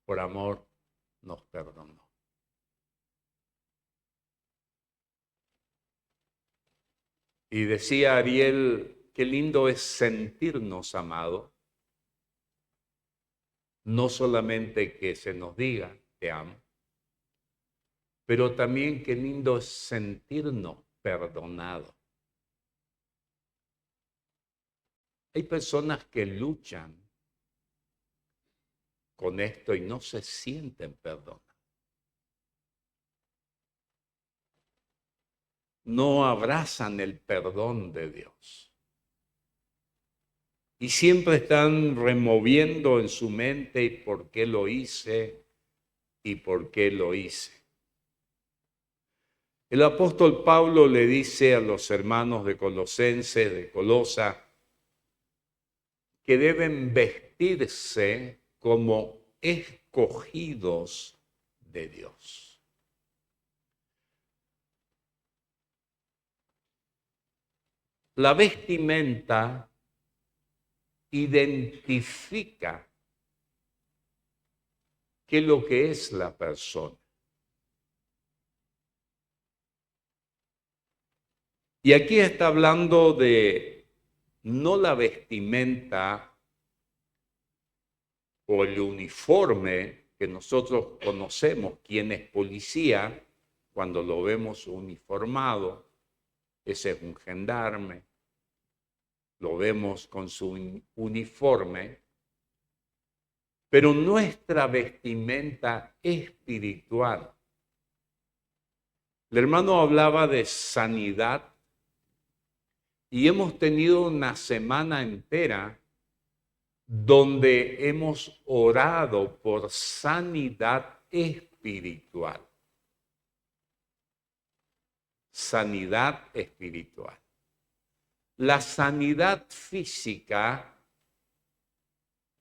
por amor nos perdonó. Y decía Ariel, qué lindo es sentirnos amados, no solamente que se nos diga te amo, pero también qué lindo es sentirnos perdonados. Hay personas que luchan con esto y no se sienten perdonadas. No abrazan el perdón de Dios. Y siempre están removiendo en su mente por qué lo hice y por qué lo hice. El apóstol Pablo le dice a los hermanos de Colosenses, de Colosa, que deben vestirse como escogidos de Dios. La vestimenta identifica qué es lo que es la persona. Y aquí está hablando de no la vestimenta o el uniforme que nosotros conocemos, quien es policía, cuando lo vemos uniformado, ese es un gendarme, lo vemos con su uniforme, pero nuestra vestimenta espiritual. El hermano hablaba de sanidad y hemos tenido una semana entera donde hemos orado por sanidad espiritual. Sanidad espiritual. La sanidad física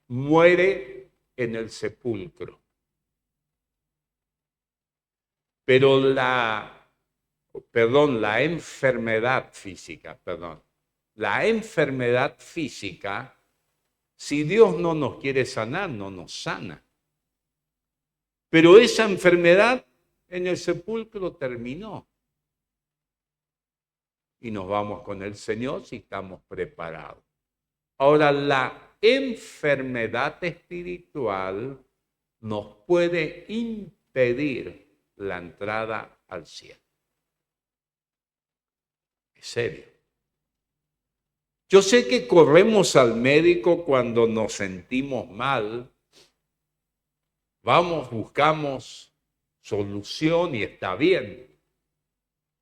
muere en el sepulcro, pero la enfermedad física, la enfermedad física, si Dios no nos quiere sanar, no nos sana. Pero esa enfermedad en el sepulcro terminó. Y nos vamos con el Señor si estamos preparados. Ahora, la enfermedad espiritual nos puede impedir la entrada al cielo. Es serio. Yo sé que corremos al médico cuando nos sentimos mal. Vamos, buscamos solución y está bien.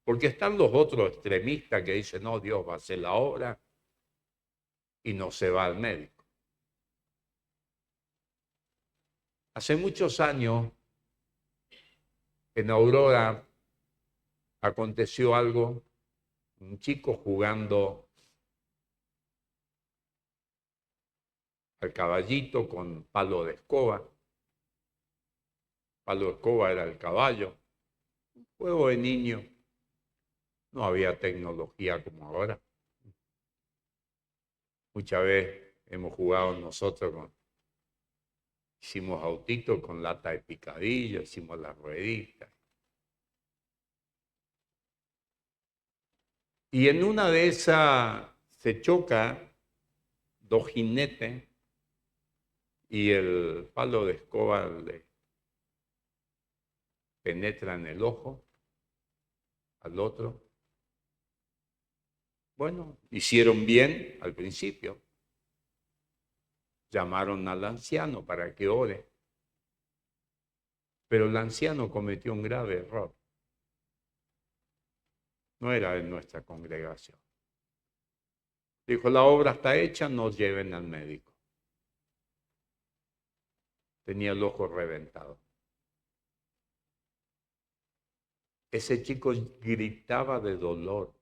Porque están los otros extremistas que dicen, no, Dios va a hacer la obra y no se va al médico. Hace muchos años, en Aurora, aconteció algo, un chico jugando al caballito con palo de escoba. Palo de escoba era el caballo. Un juego de niño. No había tecnología como ahora. Muchas veces hemos jugado nosotros hicimos autitos con lata de picadillo, hicimos las rueditas. Y en una de esas se choca dos jinetes y el palo de escoba le penetra en el ojo al otro. Bueno, hicieron bien al principio. Llamaron al anciano para que ore. Pero el anciano cometió un grave error. No era de nuestra congregación. Dijo, la obra está hecha, no lleven al médico. Tenía el ojo reventado. Ese chico gritaba de dolor.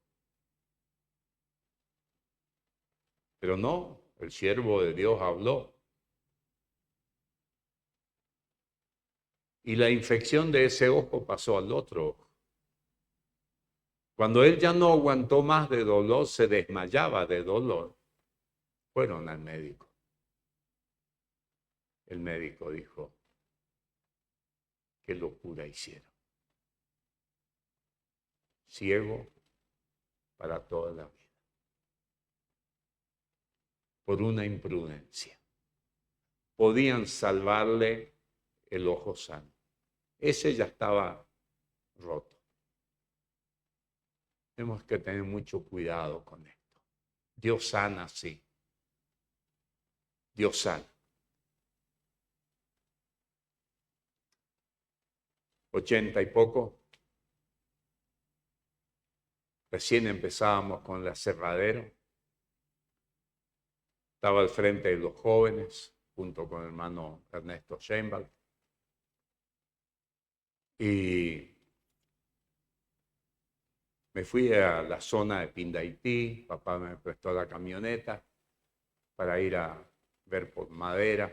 Pero no, el siervo de Dios habló. Y la infección de ese ojo pasó al otro ojo. Cuando él ya no aguantó más de dolor, se desmayaba de dolor, fueron al médico. El médico dijo, qué locura hicieron. Ciego para toda la vida. Por una imprudencia. Podían salvarle el ojo sano. Ese ya estaba roto. Tenemos que tener mucho cuidado con esto. Dios sana, sí. Dios sana. 80 y poco. Recién empezábamos con el aserradero. Estaba al frente de los jóvenes, junto con el hermano Ernesto Scheinbach. Y me fui a la zona de Pindaití. Papá me prestó la camioneta para ir a ver por madera.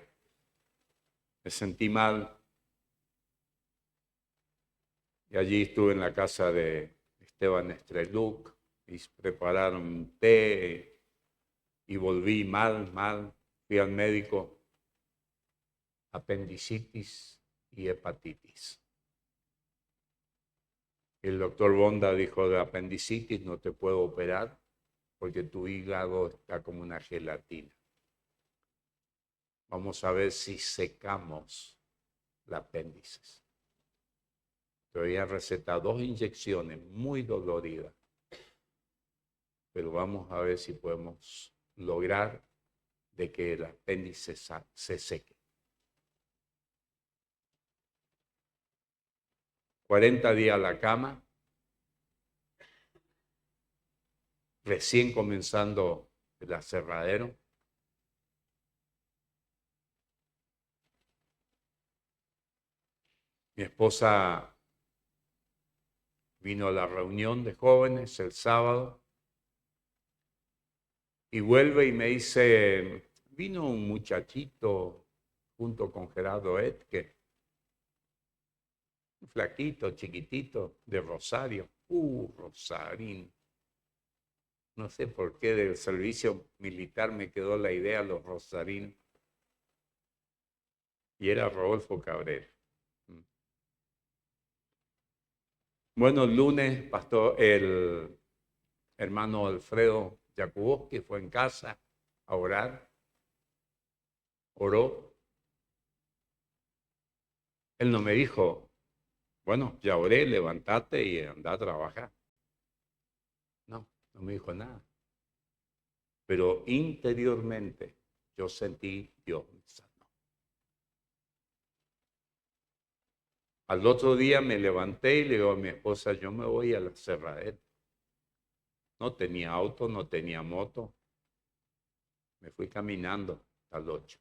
Me sentí mal. Y allí estuve en la casa de Esteban Estreluk y prepararon un té y volví mal. Fui al médico, apendicitis y hepatitis. El doctor Bonda dijo, de apendicitis no te puedo operar porque tu hígado está como una gelatina. Vamos a ver si secamos el apéndice. Te voy a recetar 2 inyecciones muy doloridas, pero vamos a ver si podemos lograr de que el apéndice se seque. 40 días a la cama, recién comenzando el aserradero. Mi esposa vino a la reunión de jóvenes el sábado y vuelve y me dice, vino un muchachito junto con Gerardo Etke, un flaquito, chiquitito, de Rosario. Rosarín. No sé por qué del servicio militar me quedó la idea los Rosarín. Y era Rodolfo Cabrera. Bueno, el lunes, pastor, el hermano Alfredo Jakubowski fue en casa a orar. Oró. Él no me dijo, bueno, ya oré, levántate y anda a trabajar. No me dijo nada. Pero interiormente yo sentí Dios me sanó. Al otro día me levanté y le digo a mi esposa, yo me voy a la aserradero. No tenía auto, no tenía moto. Me fui caminando hasta el 8.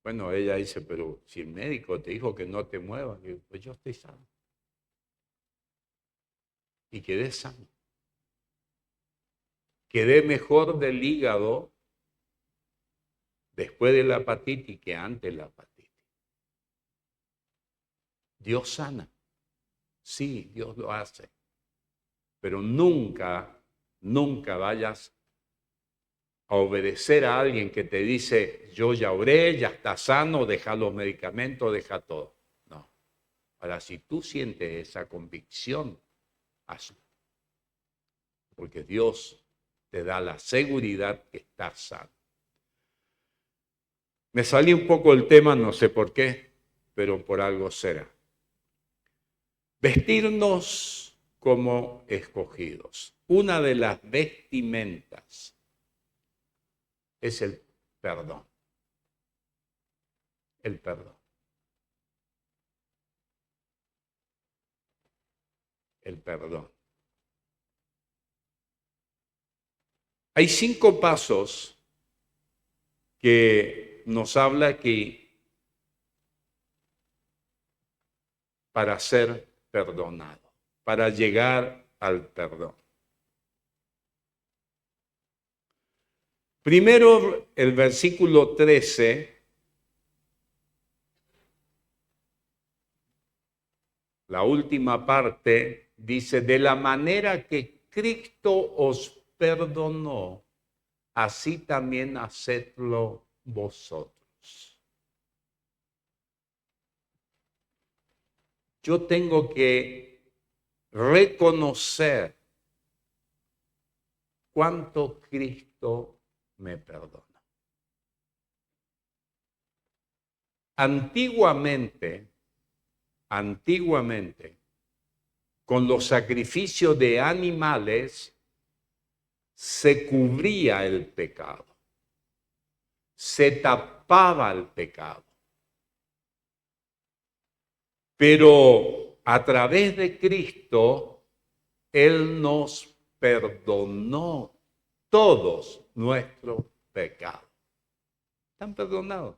Bueno, ella dice, pero si el médico te dijo que no te muevas, digo, pues yo estoy sano. Y quedé sano. Quedé mejor del hígado después de la hepatitis que antes de la hepatitis. Dios sana. Sí, Dios lo hace. Pero nunca vayas a obedecer a alguien que te dice, yo ya oré, ya está sano, deja los medicamentos, deja todo. No. Ahora, si tú sientes esa convicción, hazlo. Porque Dios te da la seguridad que estás sano. Me salí un poco del tema, no sé por qué, pero por algo será. Vestirnos como escogidos. Una de las vestimentas es el perdón. El perdón. El perdón. Hay 5 pasos que nos habla que para ser perdonado, para llegar al perdón. Primero, el versículo 13, la última parte, dice, de la manera que Cristo os perdonó, así también hacedlo vosotros. yo tengo que reconocer cuánto Cristo me perdona. Antiguamente, con los sacrificios de animales, se cubría el pecado, se tapaba el pecado. Pero a través de Cristo, Él nos perdonó todos nuestros pecados. ¿Están perdonados?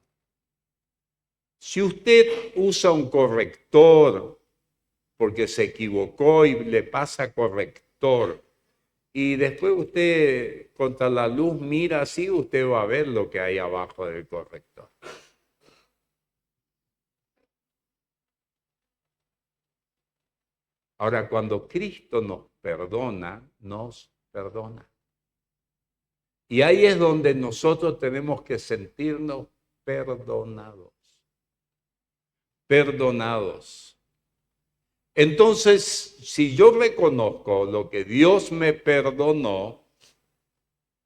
Si usted usa un corrector porque se equivocó y le pasa corrector, y después usted contra la luz mira así, usted va a ver lo que hay abajo del corrector. Ahora, cuando Cristo nos perdona, nos perdona. Y ahí es donde nosotros tenemos que sentirnos perdonados. Perdonados. Entonces, si yo reconozco lo que Dios me perdonó,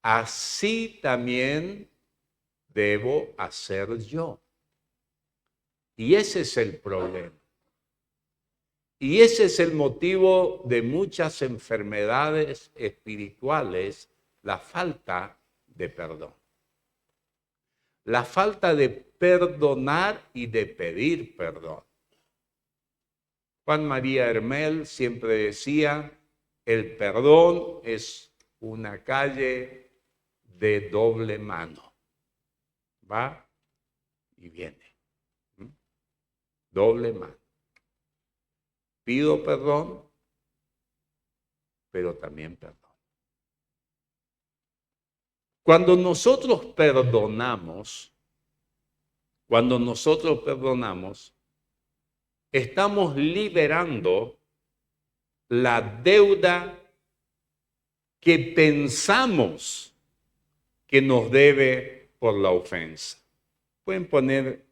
así también debo hacer yo. Y ese es el problema. Y ese es el motivo de muchas enfermedades espirituales, la falta de perdón. La falta de perdonar y de pedir perdón. Juan María Hermel siempre decía, el perdón es una calle de doble mano. Va y viene. Doble mano. Pido perdón, pero también perdón. Cuando nosotros perdonamos, estamos liberando la deuda que pensamos que nos debe por la ofensa. Pueden poner,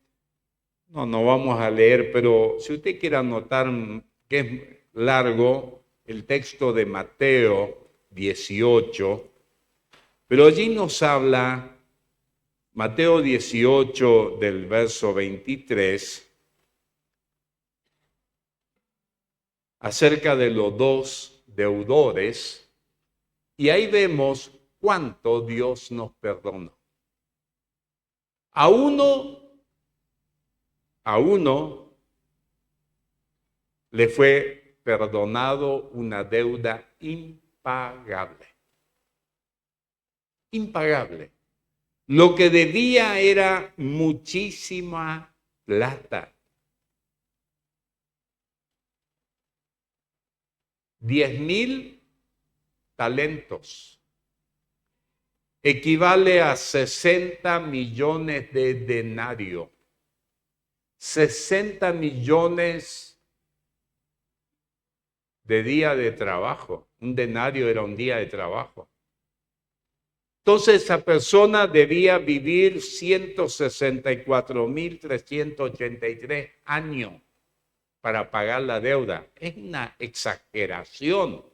no vamos a leer, pero si usted quiere anotar, que es largo, el texto de Mateo 18, pero allí nos habla, Mateo 18 del verso 23, acerca de los dos deudores, y ahí vemos cuánto Dios nos perdonó. A uno le fue perdonado una deuda impagable. Impagable. Lo que debía era muchísima plata. 10,000 talentos. Equivale a 60 millones de denarios. 60 millones de día de trabajo. Un denario era un día de trabajo. Entonces esa persona debía vivir 164,383 años para pagar la deuda. Es una exageración.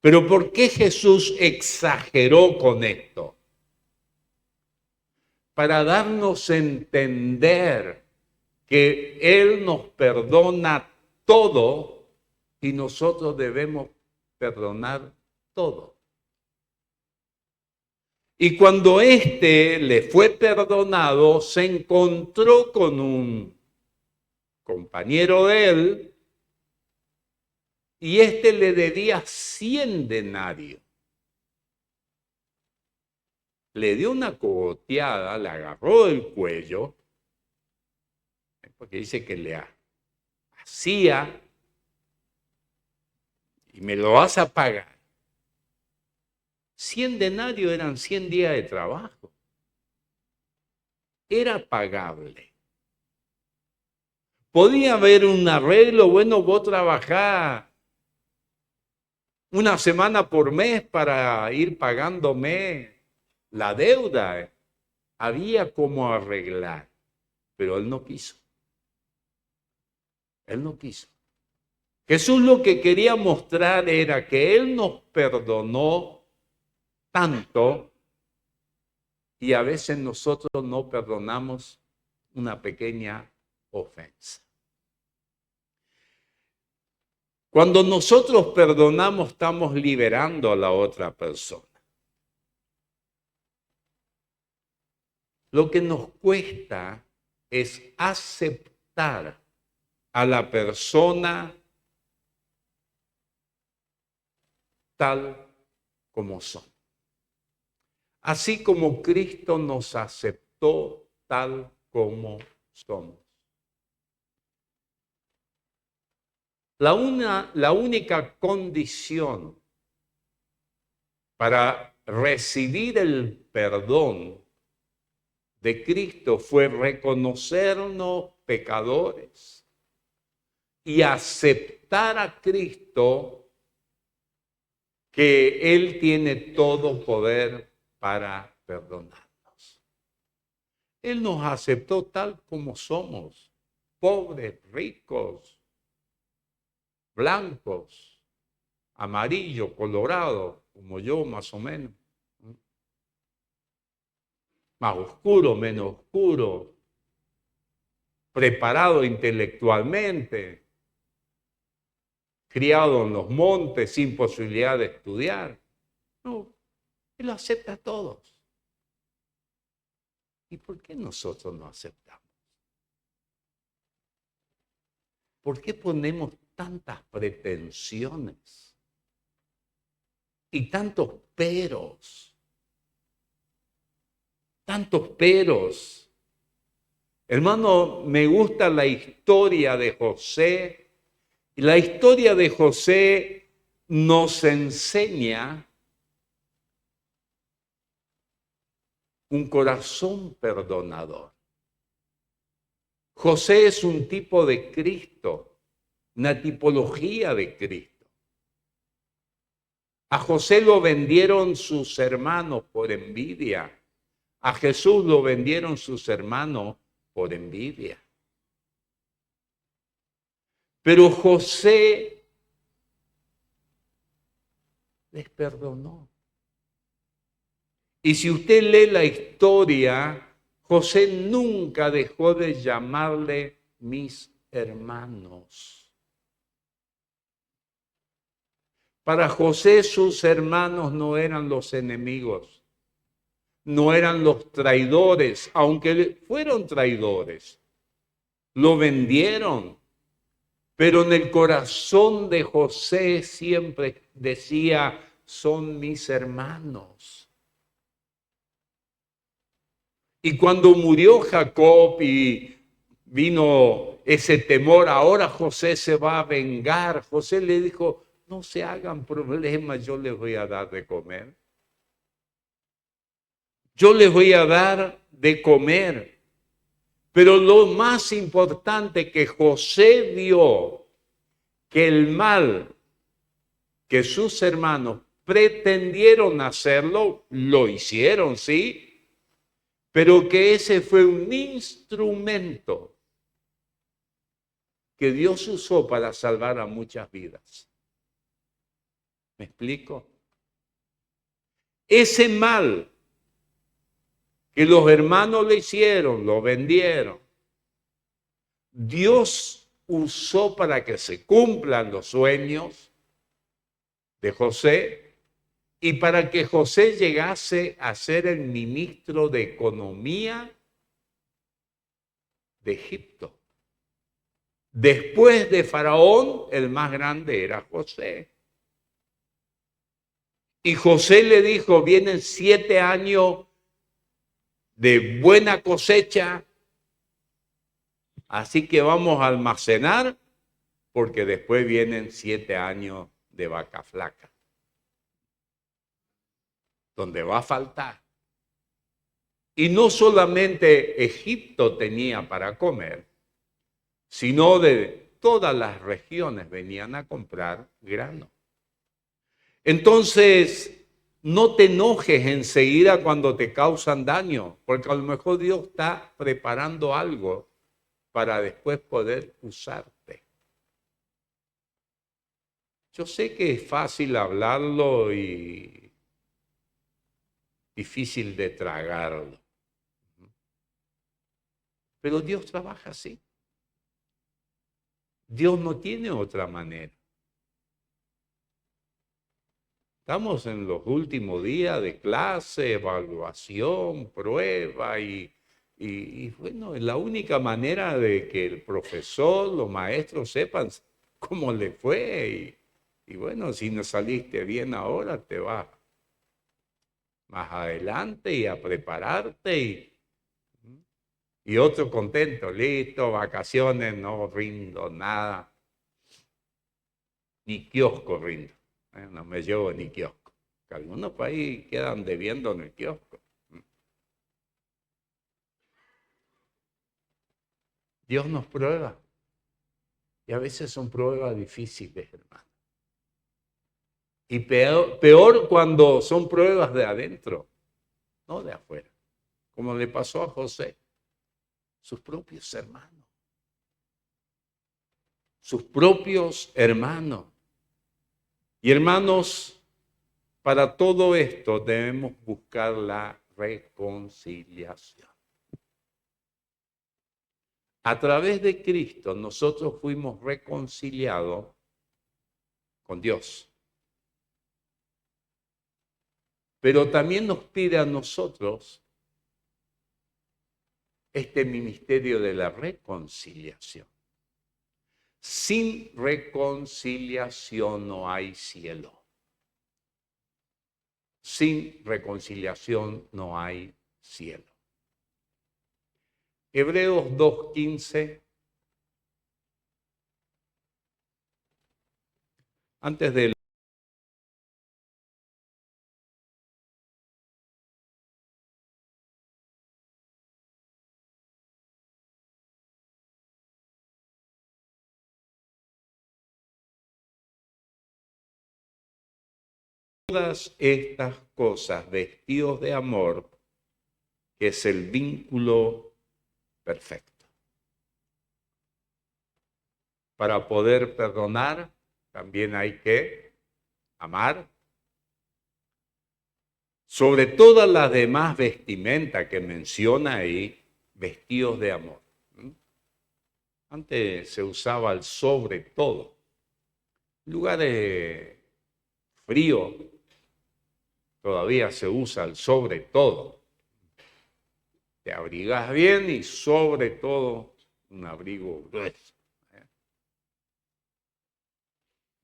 Pero ¿por qué Jesús exageró con esto? Para darnos a entender que Él nos perdona todo y nosotros debemos perdonar todo. Y cuando éste le fue perdonado, se encontró con un compañero de él y éste le debía 100 denarios. Le dio una cogoteada, le agarró del cuello, porque dice que le hacía y me lo vas a pagar. 100 denarios eran 100 días de trabajo. Era pagable. Podía haber un arreglo, bueno, vos trabajás una semana por mes para ir pagándome la deuda. Había cómo arreglar, pero él no quiso. Él no quiso. Jesús lo que quería mostrar era que Él nos perdonó tanto y a veces nosotros no perdonamos una pequeña ofensa. Cuando nosotros perdonamos, estamos liberando a la otra persona. Lo que nos cuesta es aceptar a la persona tal como son. Así como Cristo nos aceptó tal como somos. La única condición para recibir el perdón de Cristo fue reconocernos pecadores y aceptar a Cristo, que Él tiene todo poder para perdonarnos. Él nos aceptó tal como somos, pobres, ricos, blancos, amarillo, colorado, como yo más o menos. Más oscuro, menos oscuro, preparado intelectualmente, criado en los montes sin posibilidad de estudiar. No, Él acepta a todos. ¿Y por qué nosotros no aceptamos? ¿Por qué ponemos tantas pretensiones y tantos peros? Tantos peros. Hermano, me gusta la historia de José. Y la historia de José nos enseña un corazón perdonador. José es un tipo de Cristo, una tipología de Cristo. A José lo vendieron sus hermanos por envidia. A Jesús lo vendieron sus hermanos por envidia. Pero José les perdonó. Y si usted lee la historia, José nunca dejó de llamarle mis hermanos. Para José sus hermanos no eran los enemigos, no eran los traidores, aunque fueron traidores. Lo vendieron, pero en el corazón de José siempre decía, son mis hermanos. Y cuando murió Jacob y vino ese temor, ahora José se va a vengar, José le dijo, no se hagan problemas, yo les voy a dar de comer. Yo les voy a dar de comer. Pero lo más importante que José vio, que el mal que sus hermanos pretendieron hacerlo, lo hicieron, sí, pero que ese fue un instrumento que Dios usó para salvar a muchas vidas. ¿Me explico? Ese mal que los hermanos le hicieron, lo vendieron, Dios usó para que se cumplan los sueños de José y para que José llegase a ser el ministro de Economía de Egipto. Después de Faraón, el más grande era José. Y José le dijo, vienen 7 años de buena cosecha, así que vamos a almacenar, porque después vienen 7 años de vaca flaca, donde va a faltar. Y no solamente Egipto tenía para comer, sino de todas las regiones venían a comprar grano. Entonces, no te enojes enseguida cuando te causan daño, porque a lo mejor Dios está preparando algo para después poder usarte. Yo sé que es fácil hablarlo y difícil de tragarlo, pero Dios trabaja así. Dios no tiene otra manera. Estamos en los últimos días de clase, evaluación, prueba y bueno, es la única manera de que el profesor, los maestros sepan cómo le fue y bueno, si no saliste bien ahora, te vas más adelante y a prepararte y otro contento, listo, vacaciones, no rindo nada, ni kiosco rindo, no me llevo ni kiosco. Que algunos países quedan debiendo en el kiosco. Dios nos prueba y a veces son pruebas difíciles, hermano. Y peor cuando son pruebas de adentro, no de afuera, como le pasó a José, sus propios hermanos. Sus propios hermanos. Y hermanos, para todo esto debemos buscar la reconciliación. A través de Cristo nosotros fuimos reconciliados con Dios. Pero también nos pide a nosotros este ministerio de la reconciliación. Sin reconciliación no hay cielo. Sin reconciliación no hay cielo. Hebreos 2:15. Antes de todas estas cosas, vestidos de amor, que es el vínculo perfecto. Para poder perdonar, también hay que amar. Sobre todas las demás vestimentas que menciona ahí, vestidos de amor. Antes se usaba el sobre todo. En lugares fríos todavía se usa el sobre todo. Te abrigas bien y sobre todo un abrigo grueso.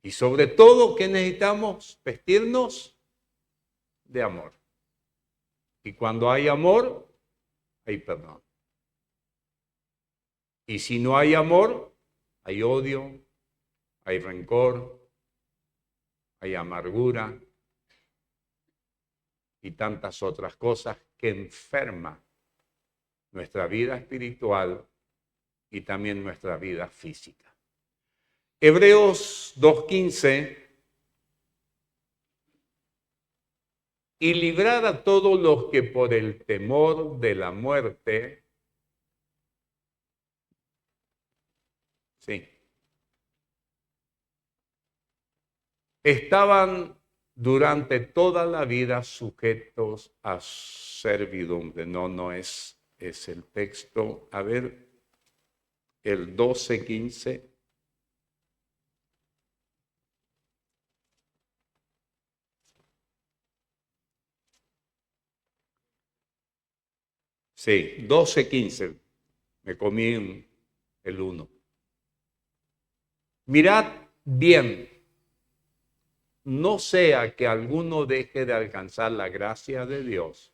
Y sobre todo, ¿qué necesitamos? Vestirnos de amor. Y cuando hay amor, hay perdón. Y si no hay amor, hay odio, hay rencor, hay amargura y tantas otras cosas que enferman nuestra vida espiritual y también nuestra vida física. Hebreos 2:15, y librar a todos los que por el temor de la muerte, sí, estaban durante toda la vida sujetos a servidumbre. No es el texto. A ver, el 12:15. Sí, 12:15. Me comí el 1. Mirad bien, no sea que alguno deje de alcanzar la gracia de Dios,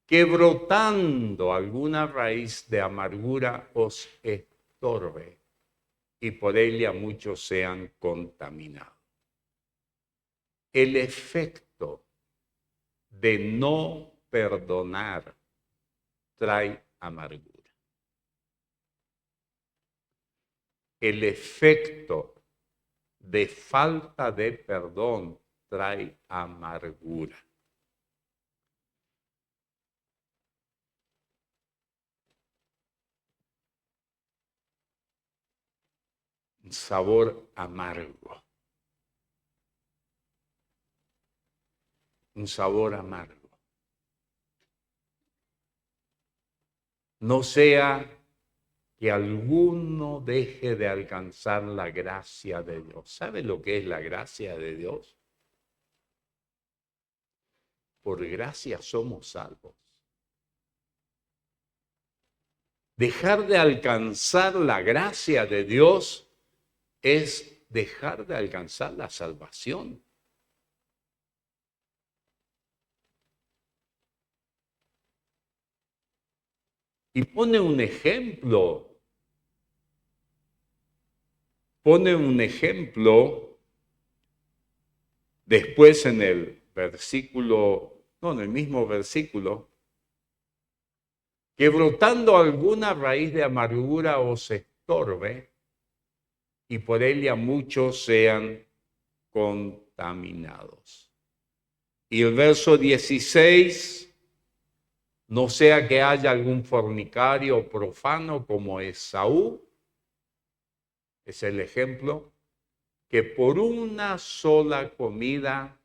que brotando alguna raíz de amargura os estorbe y por ella muchos sean contaminados. El efecto de no perdonar trae amargura. El efecto de falta de perdón trae amargura. Un sabor amargo. un sabor amargo. No sea que alguno deje de alcanzar la gracia de Dios. ¿Sabe lo que es la gracia de Dios? Por gracia somos salvos. Dejar de alcanzar la gracia de Dios es dejar de alcanzar la salvación. Y pone un ejemplo después en el versículo, no, en el mismo versículo, que brotando alguna raíz de amargura os estorbe y por ella muchos sean contaminados. Y el verso 16, no sea que haya algún fornicario profano como Esaú, es el ejemplo, que por una sola comida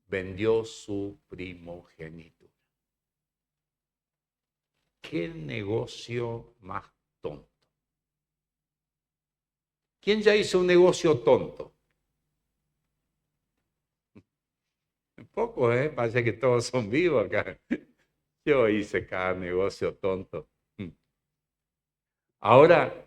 vendió su primogenitura. ¿Qué negocio más tonto? ¿Quién ya hizo un negocio tonto? Poco, ¿eh? Parece que todos son vivos acá. Yo hice cada negocio tonto. Ahora,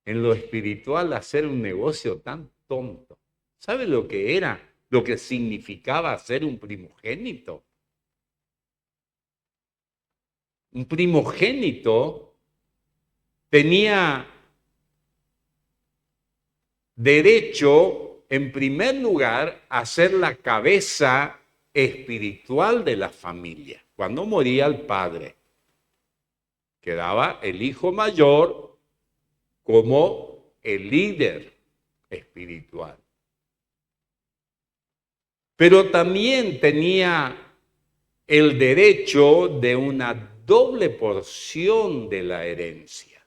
en lo espiritual, hacer un negocio tan tonto. ¿Sabe lo que era? Lo que significaba ser un primogénito. Un primogénito tenía derecho, en primer lugar, a ser la cabeza espiritual de la familia. Cuando moría el padre, quedaba el hijo mayor como el líder espiritual. Pero también tenía el derecho de una doble porción de la herencia.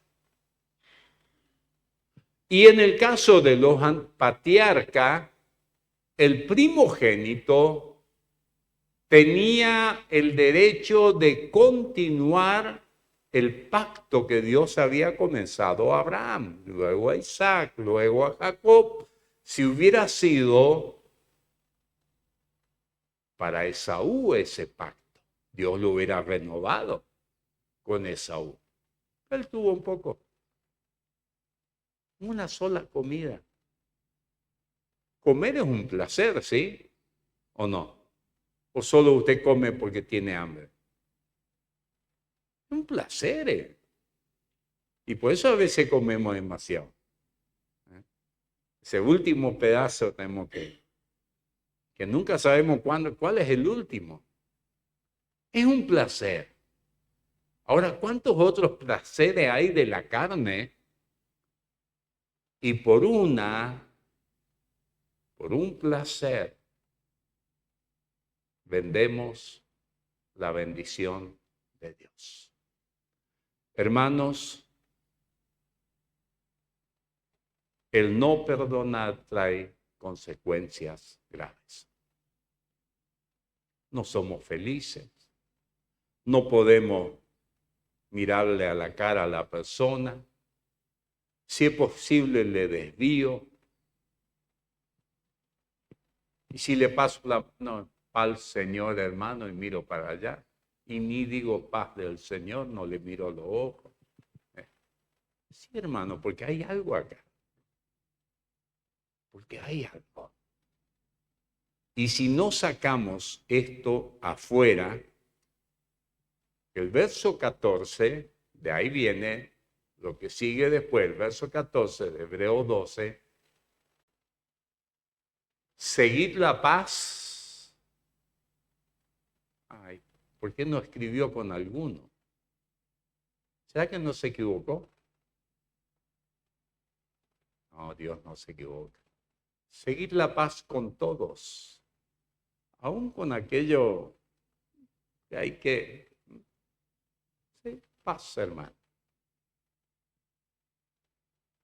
Y en el caso de los patriarcas, el primogénito tenía el derecho de continuar el pacto que Dios había comenzado a Abraham, luego a Isaac, luego a Jacob. Si hubiera sido para Esaú ese pacto, Dios lo hubiera renovado con Esaú. Él tuvo un poco, una sola comida. Comer es un placer, ¿sí? ¿O no? ¿O solo usted come porque tiene hambre? Un placer. Y por eso a veces comemos demasiado. Ese último pedazo tenemos que nunca sabemos cuál es el último. Es un placer. Ahora, ¿cuántos otros placeres hay de la carne? Y por un placer, vendemos la bendición de Dios. Hermanos, el no perdonar trae consecuencias graves. No somos felices. No podemos mirarle a la cara a la persona. Si es posible, le desvío. Y si le paso al Señor, hermano, y miro para allá, y ni digo paz del Señor, no le miro a los ojos. Sí, hermano, porque hay algo acá. Porque hay algo. Y si no sacamos esto afuera, el verso 14, de ahí viene lo que sigue después, el verso 14 de Hebreos 12, seguid la paz. Ay, ¿por qué no escribió con alguno? ¿Será que no se equivocó? No, Dios no se equivoca. Seguid la paz con todos, aún con aquello que hay que... Sí, paz, hermano.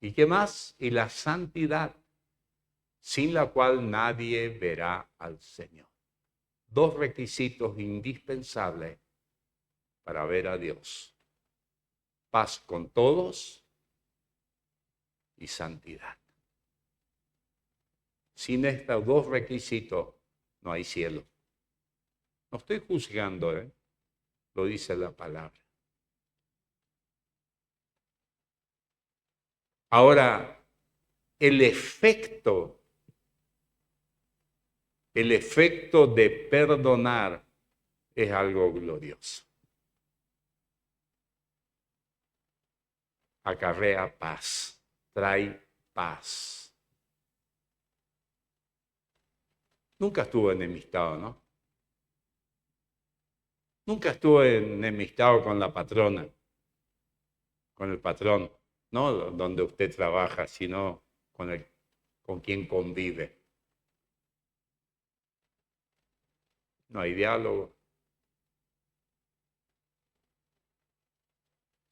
¿Y qué más? Y la santidad, sin la cual nadie verá al Señor. Dos requisitos indispensables para ver a Dios: paz con todos y santidad. Sin estos dos requisitos no hay cielo. No estoy juzgando, lo dice la palabra. Ahora, el efecto de perdonar es algo glorioso. Acarrea paz, trae paz. Nunca estuvo enemistado, ¿no? Nunca estuvo enemistado con la patrona, con el patrón, no donde usted trabaja, sino con quien convive. No hay diálogo.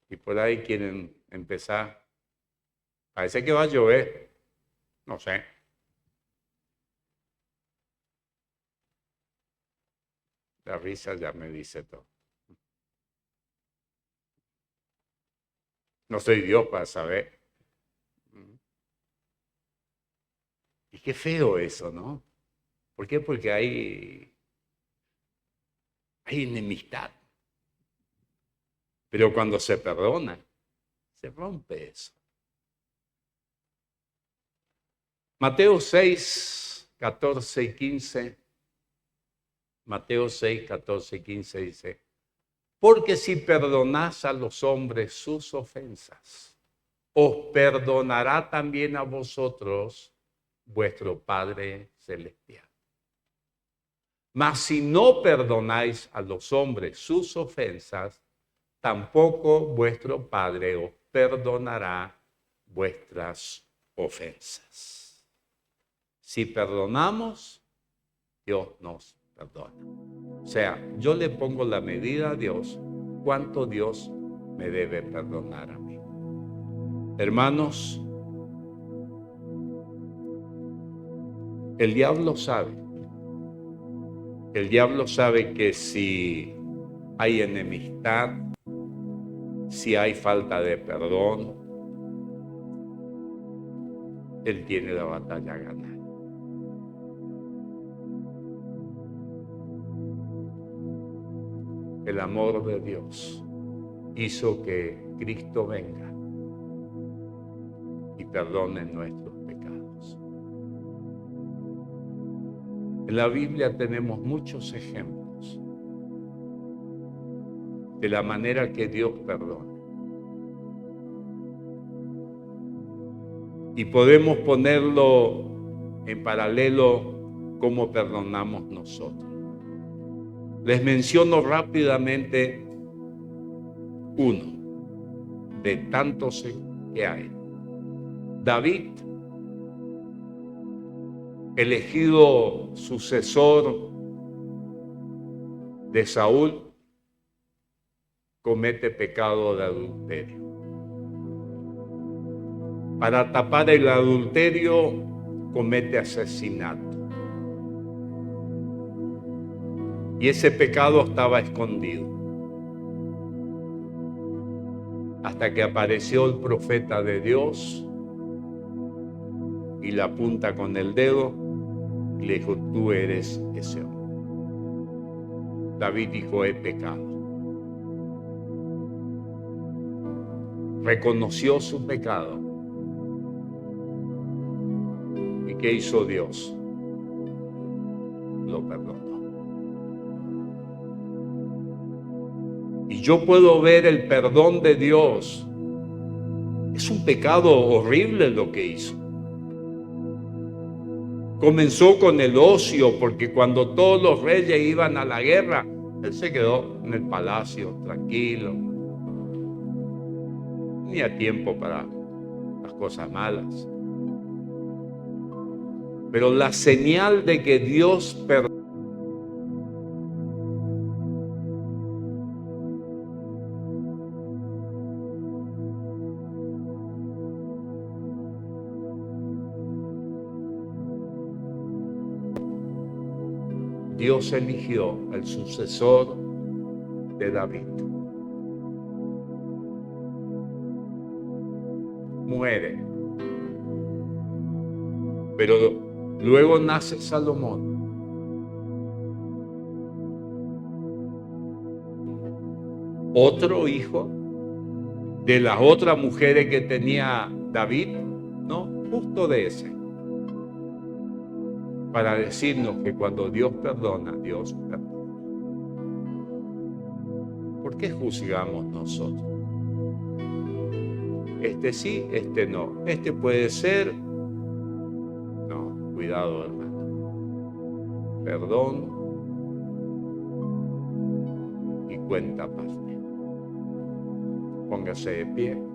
Y por ahí quieren empezar. Parece que va a llover. No sé. La risa ya me dice todo. No soy Dios para saber. Y qué feo eso, ¿no? ¿Por qué? Porque hay enemistad. Pero cuando se perdona, se rompe eso. Mateo 6, 14 y 15. Mateo 6, 14 y 15 dice: porque si perdonás a los hombres sus ofensas, os perdonará también a vosotros vuestro Padre Celestial. Mas si no perdonáis a los hombres sus ofensas, tampoco vuestro Padre os perdonará vuestras ofensas. Si perdonamos, Dios nos perdona. O sea, yo le pongo la medida a Dios, cuánto Dios me debe perdonar a mí. Hermanos, el diablo sabe que si hay enemistad, si hay falta de perdón, él tiene la batalla ganada. El amor de Dios hizo que Cristo venga y perdone nuestros pecados. En la Biblia tenemos muchos ejemplos de la manera que Dios perdona. Y podemos ponerlo en paralelo cómo perdonamos nosotros. Les menciono rápidamente uno de tantos que hay. David, elegido sucesor de Saúl, comete pecado de adulterio. Para tapar el adulterio, comete asesinato. Y ese pecado estaba escondido. Hasta que apareció el profeta de Dios y la apunta con el dedo y le dijo: tú eres ese hombre. David dijo: he pecado. Reconoció su pecado. ¿Y qué hizo Dios? Lo perdonó. Y yo puedo ver el perdón de Dios. Es un pecado horrible lo que hizo. Comenzó con el ocio, porque cuando todos los reyes iban a la guerra, él se quedó en el palacio tranquilo. No tenía tiempo para las cosas malas. Pero la señal de que Dios perdona Dios eligió el sucesor de David. Muere. Pero luego nace Salomón. Otro hijo de las otras mujeres que tenía David, no, justo de ese. Para decirnos que cuando Dios perdona, Dios perdona. ¿Por qué juzgamos nosotros? Este sí, este no. Este puede ser. No, cuidado, hermano. Perdón y cuenta aparte. Póngase de pie.